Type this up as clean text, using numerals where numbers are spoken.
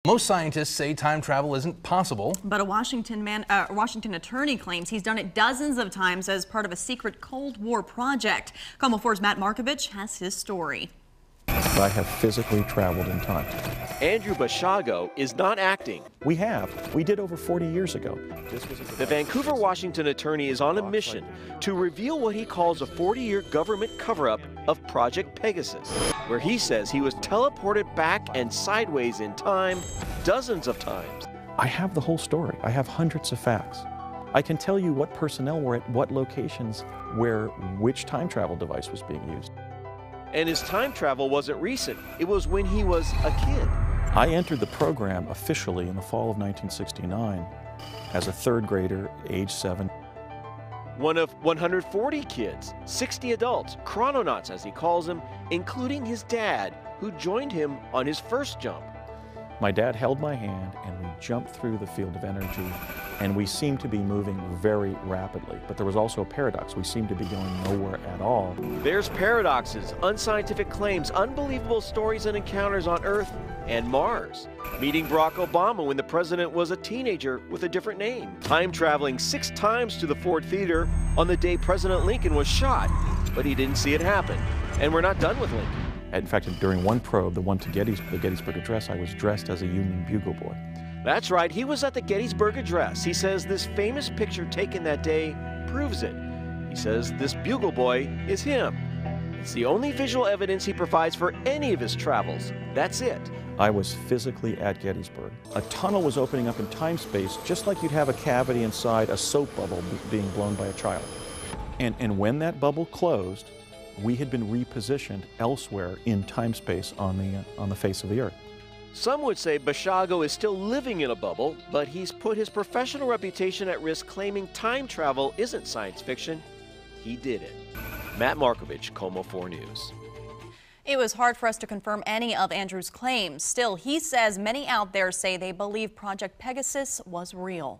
Most scientists say time travel isn't possible. But a Washington attorney claims he's done it dozens of times as part of a secret Cold War project. KOMO 4's Matt Markovich has his story. I have physically traveled in time. Andrew Basiago is not acting. We did over 40 years ago. The Vancouver, Washington attorney is on a mission to reveal what he calls a 40-year government cover-up of Project Pegasus, where he says he was teleported back and sideways in time dozens of times. I have the whole story. I have hundreds of facts. I can tell you what personnel were at what locations where which time travel device was being used. And his time travel wasn't recent. It was when he was a kid. I entered the program officially in the fall of 1969 as a third grader, age 7. One of 140 kids, 60 adults, chrononauts as he calls them, including his dad, who joined him on his first jump. My dad held my hand and we jumped through the field of energy, and we seemed to be moving very rapidly. But there was also a paradox. We seemed to be going nowhere at all. There's paradoxes, unscientific claims, unbelievable stories and encounters on Earth and Mars. Meeting Barack Obama when the president was a teenager with a different name. Time traveling 6 times to the Ford Theater on the day President Lincoln was shot, but he didn't see it happen. And we're not done with Lincoln. In fact, during one probe, the one to the Gettysburg Address, I was dressed as a Union bugle boy. That's right, he was at the Gettysburg Address. He says this famous picture taken that day proves it. He says this bugle boy is him. It's the only visual evidence he provides for any of his travels. That's it. I was physically at Gettysburg. A tunnel was opening up in time-space, just like you'd have a cavity inside a soap bubble being blown by a child. And when that bubble closed, we had been repositioned elsewhere in time-space on the face of the Earth. Some would say Basiago is still living in a bubble, but he's put his professional reputation at risk claiming time travel isn't science fiction. He did it. Matt Markovich, KOMO 4 News. It was hard for us to confirm any of Andrew's claims. Still, he says many out there say they believe Project Pegasus was real.